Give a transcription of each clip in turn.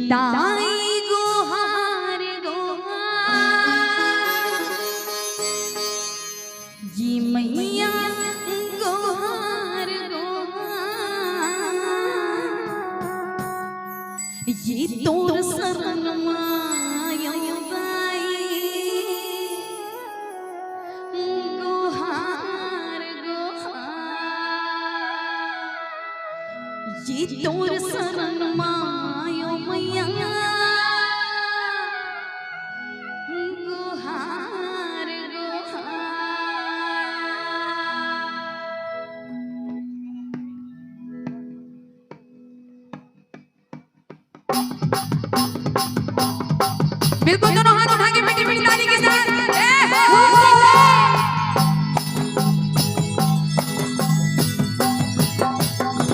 दाई गोहार गोहार जी मैया गोहार गोहार ये तोर शरण माया दाई गोहार गोहार ये तोर शरण माया मैया गोहार गोहार। बिल्कुल दोनों हाथ उठा के मीठी मीठी ताली के साथ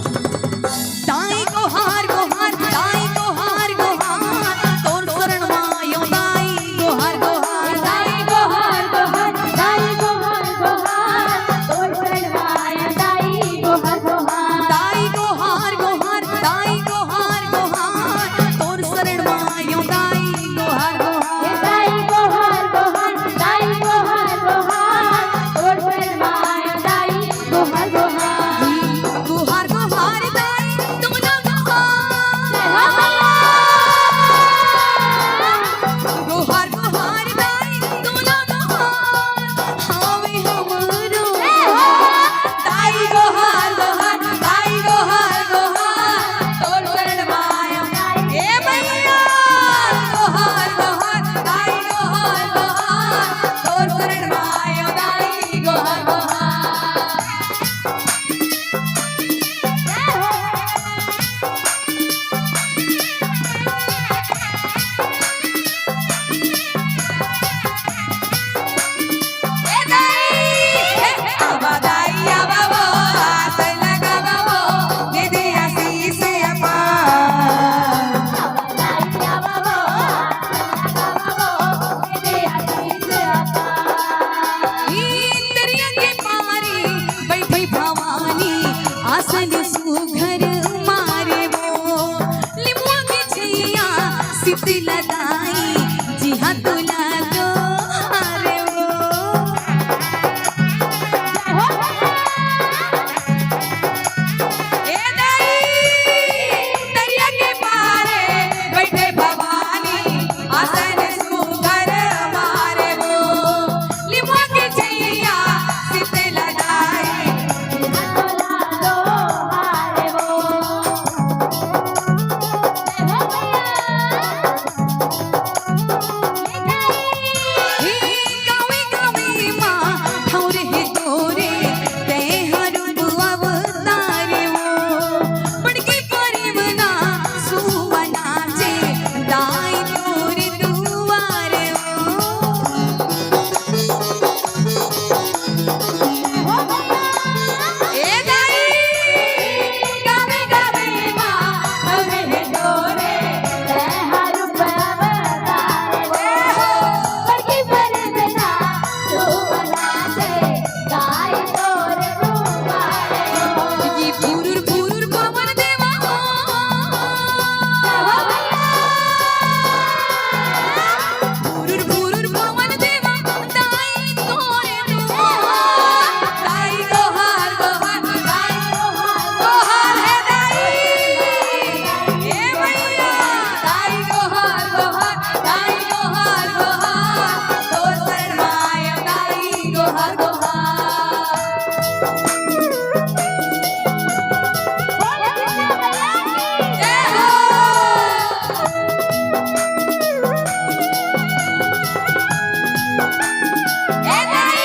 दाई गोहार गोहार दाई गोहार गोहार तोर शरण मायो दाई गोहार गोहार दाई गोहार गोहार दाई गोहार गोहार तोर शरण माया दाई गोहार गोहार दाई गोहार गोहार दाई गोहार गोहार तोर शरण मायो दाई गोहार गोहार दाई गोहार गोहार दाई गोहार गोहार तोर शरण माया दाई गोहार गोहार गोहार गोहार दाई तुम ना गोहार गोहार दाई तुम ना हावे हमरो दाई गोहार गोहार दाई गोहार गोहार तोर शरण माया ए मैया गोहार गोहार दाई गोहार गोहार तोर शरण माया दाई गोहार गोहार। ए दाई आवा दाई आवा वो आस लगा वो दे दे आशीष अपा दाई आवा वो दे आशीष अपा दरिया के पारी बैठी भवानी आसन सुघर मारे वो लिमुआ के छैया सित लगाई जी हाथ लगा हारे वो ए दाई दरिया के पारे बैठे भवानी आसन सुघर मारे वो लिमुआ के छैया सित लगाई लो हारे वो गावे गावे माँ ठौरे हे तोरे ते हरू अवतारे वो बड़के परिवना सुवना जे दाई तोरे दुआरे वो ए दाई गावे गावे माँ ठौरे हे तोरे ये फुरुर फुरुर पवन देवा फुरुर फुरुर पवन देवा दाई तोरे दाई गोहार गोहार दाई गोहार है दाई ए मैया दाई गोहार गोहार दाई गोहार गोहार तोर शरण माया दाई गोहार गोहार। ए दाई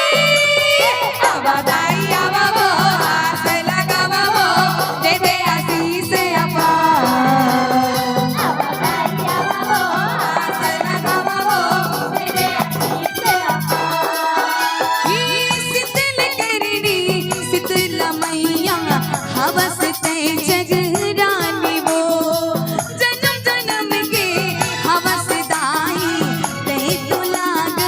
आवा दाई आवा वो आस लगा वो दे दे आशीष अपा आस लगा वो शीतल करनी शीतल मैया हवस ते जगरानी वो जन्म जन्म के हवस दाई ते तो लाग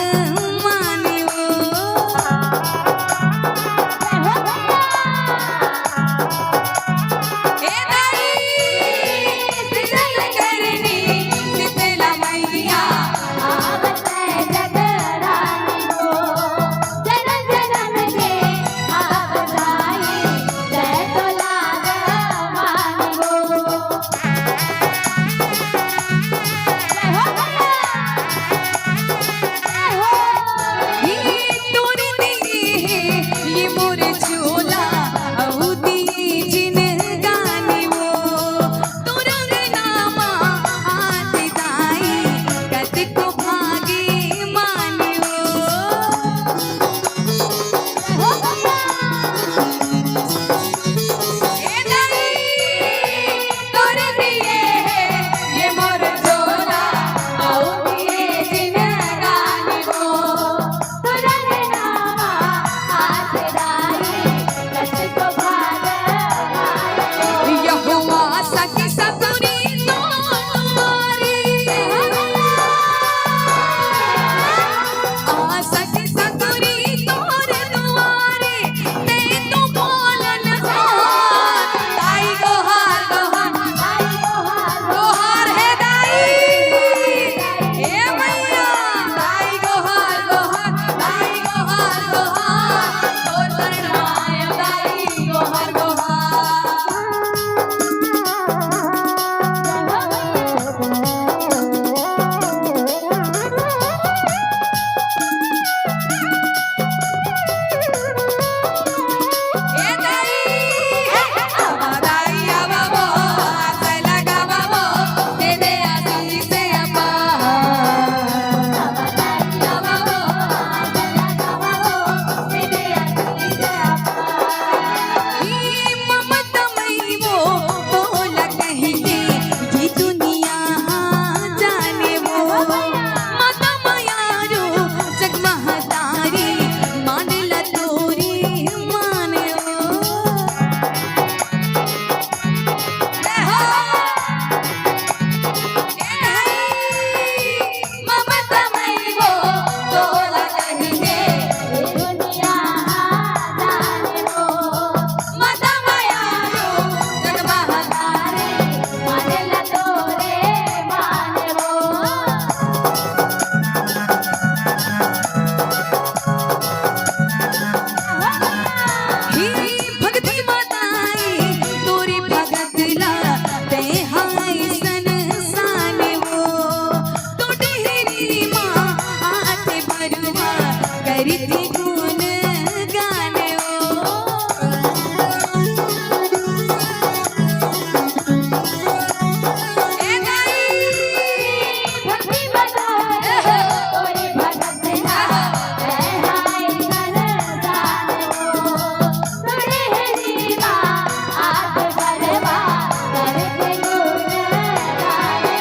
तेरी गुण गाने ए दाई भक्ति बताए तोरी भगत ना है हाय कर जानो तोरे है रीवा आग बरवा करके गुण गाने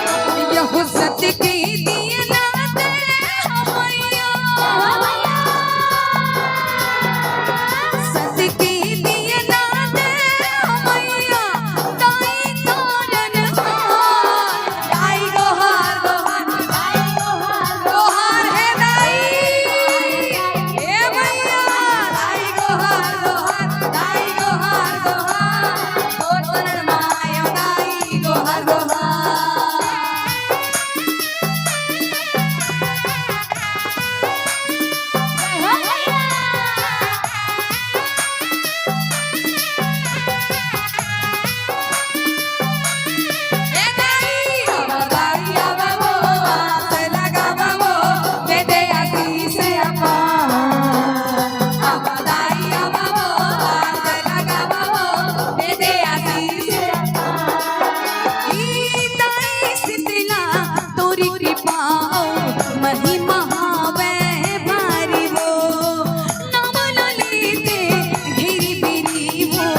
यह सत्य की दिए ना दे हमैया सत्य की दिए ना दे हमैया दाई तोरन दाई गोहार गोहार है दाई ए भैया दाई गोहार तोरन माया दाई गोहार ए दाई दाई आवा वो आस लगावा वो दे दे आशीष अपा आवा दाई आवा वो आस लगावा वो दे दे आशीष ई दाई सितला तोरी कृपा महिमा हावे भारी वो नाम न लेते घेरी बेरी वो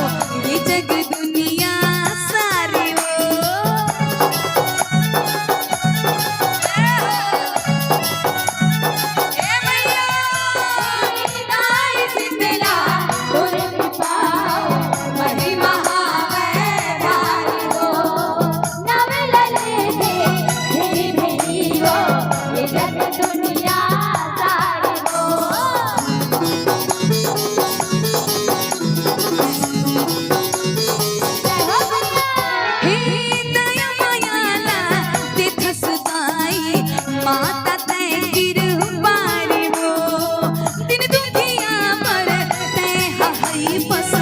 ये जग दुनिया सारी वो ए भैया दाई सितला तोरे कृपा महिमा हावे भारी वो नव लले दे मेरी मेरी वो ये जग दुनिया सारी वो हे दया मायाला तिथस दाई माता तै गिरबारी वो दिन दुखिया पर तै हई बस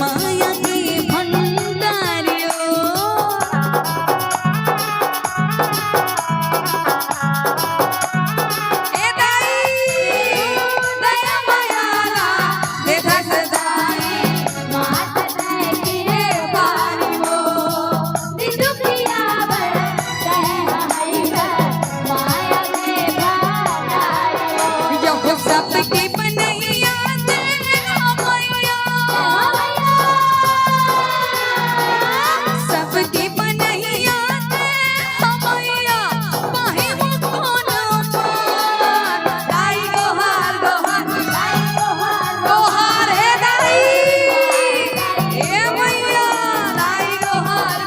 माया के भंडारी ए दाई दया मायाला तिथस दाई मात तय गिरे बारी वो दुखिया बर तह हई बर माया के भाई यह सबके बनैया दे हमैया सबके बनैया दे हमैया पाहे हो कौन पार दाई गोहार गोहार है दाई ए भैया दाई गोहार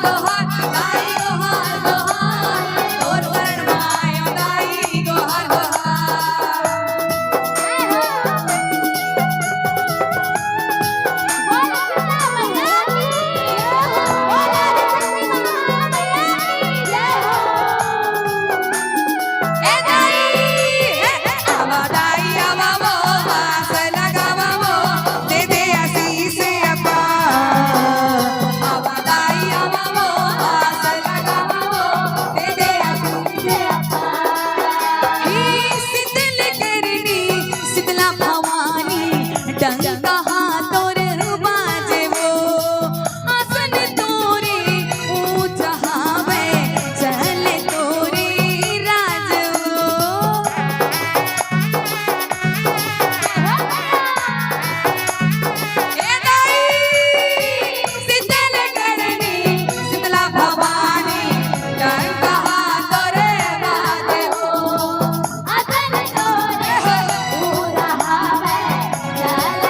और वरण माया दाई गोहार ए दाई आवा दाई आवा वो आस लगावा वो दे दे आशीष अपा आवा दाई आवा वो आस लगावा वो दे दे आशीष हे शीतल करनी शीतला भवानी डंका हाथोर बाजे वो आसन तोरे ऊंचा हावे चले तोरे राज वो ए दाई शीतल करनी शीतला भवानी डंका हाथोर बाजे वो असन तोरे पूरा हावे चल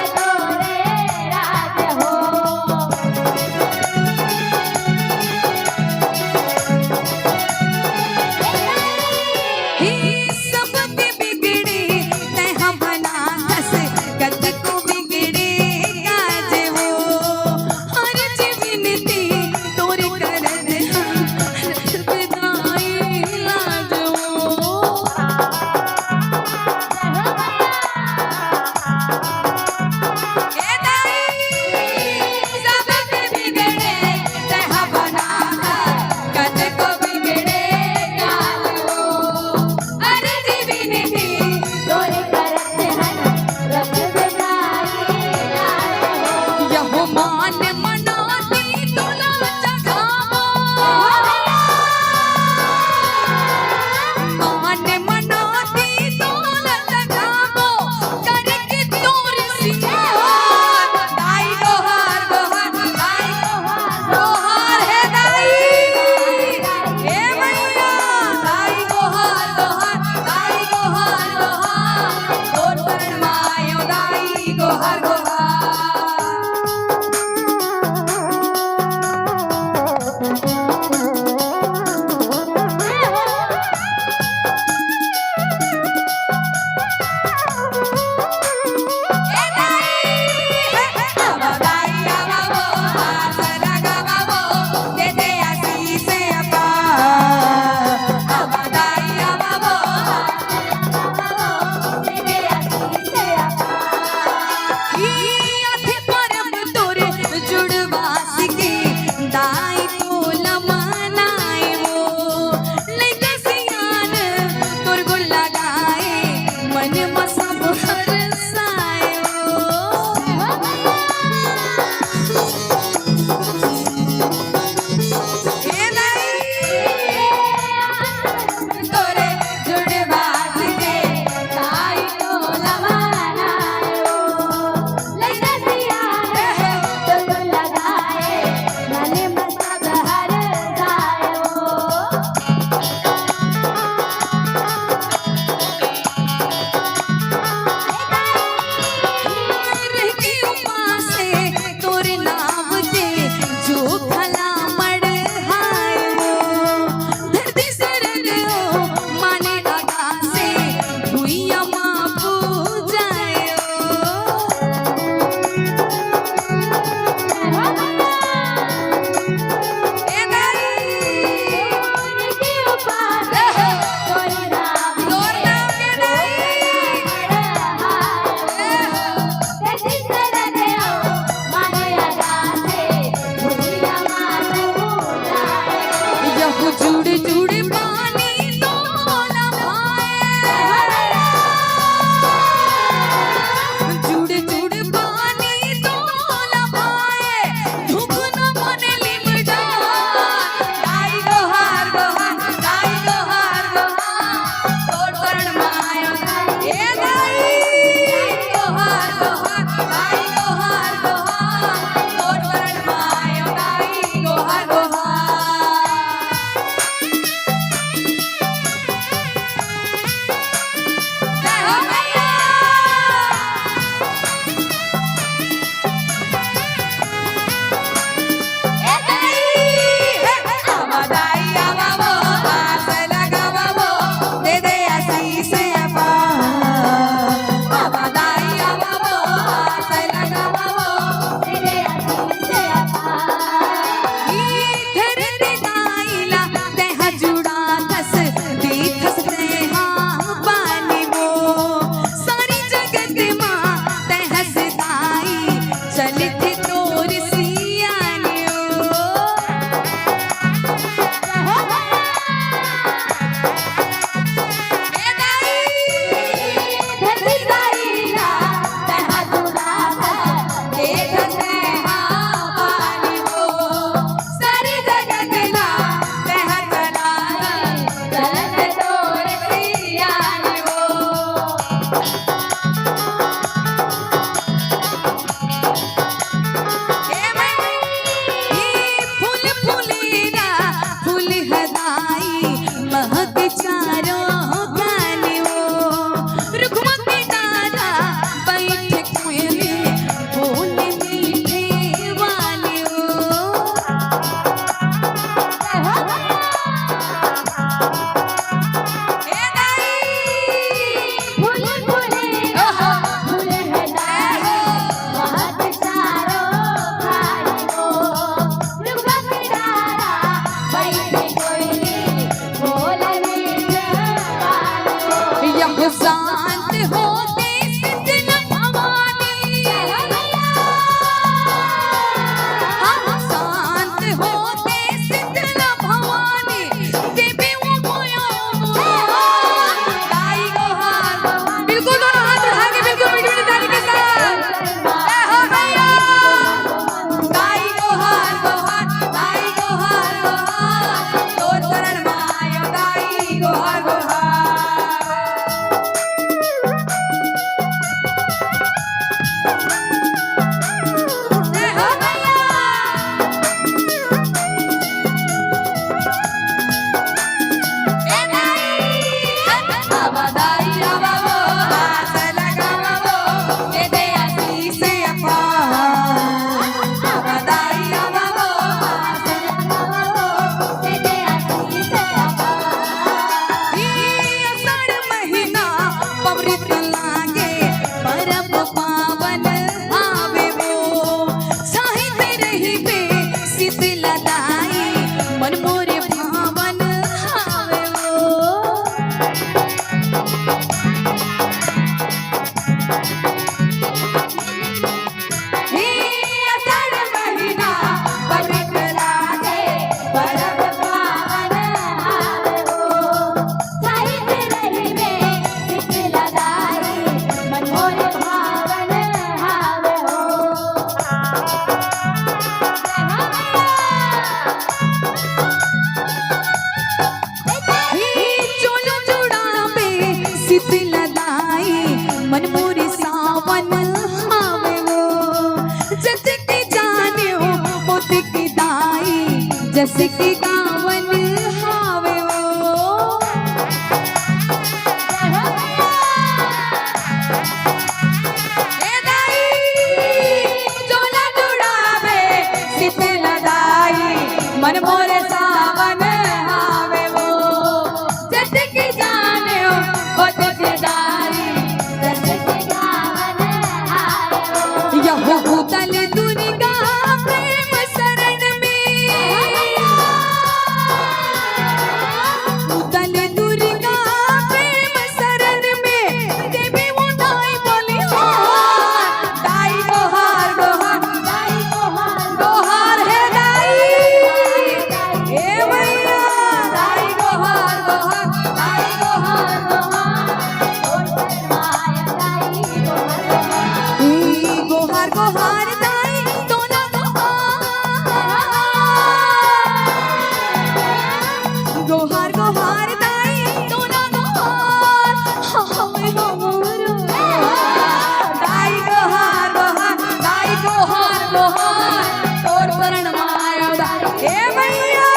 Bye. गावन हावे वो जैसे की जाने हो मोती की दाई जैसे की गावन हावे वो ए दाई चोला जुड़ावे सीते लदाई मन मोरे सावन हावे वो जैसे की जाने हो मोती की दाई जैसे की गावन हावे वो यहो भूतल दुर्गा प्रेम शरण में भूतल दुर्गा प्रेम शरण में देवी वो दाई बोली दाई गोहार गोहार दाई गोहार गोहार है दाई ए भैया दाई गोहार गोहार दाई गोहार गोहार गोहार दाई तोला गोहार गोहार दाई तोला गोहार हाय गोहार दाई गोहार गोहार दाई गोहार गोहार तोर शरण माया दाई ए भैया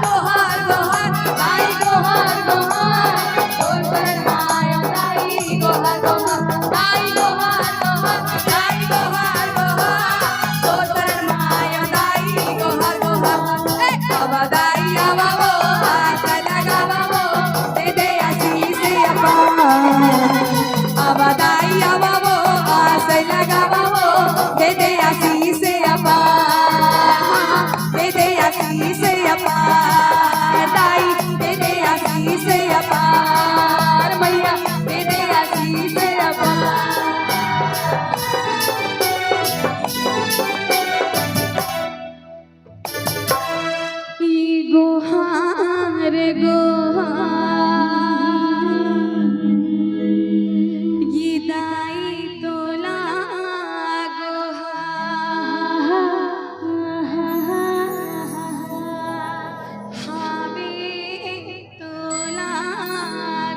गोहार गोहार दाई गोहार गोहार तोर शरण माया दाई गोहार गोहार दाई गोहार गोहार दाई गोहार गोहार तोर शरण माया दाई गोहार गोहार ए बाबा दाई आवा वो आशा लगावा वो दे दे आशीष अपार बाबा दाई आवा वो आशा लगावा वो दे दे आशीष अपार दे दे आशीष अपार दाई दे दे आशीष अपार मैया दे दे आशीष अपार गोहार गोहार ये दाई तोला गोहार हावे तोला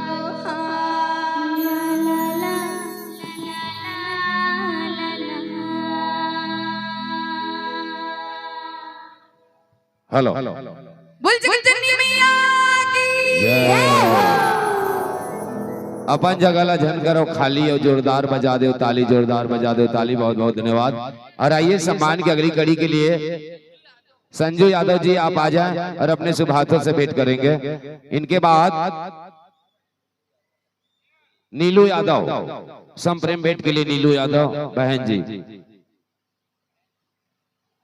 गोहार ला ला हेलो बोल जगन्नी मैया की अपन जगह ला झन करो खाली और जोरदार बजा दो ताली जोरदार बजा दो ताली बहुत बहुत धन्यवाद। और आइए सम्मान की अगली कड़ी के लिए संजू यादव जी आप आ जाएं और अपने शुभ हाथों से भेंट करेंगे। इनके बाद नीलू यादव संप्रेम भेंट के लिए नीलू यादव बहन जी।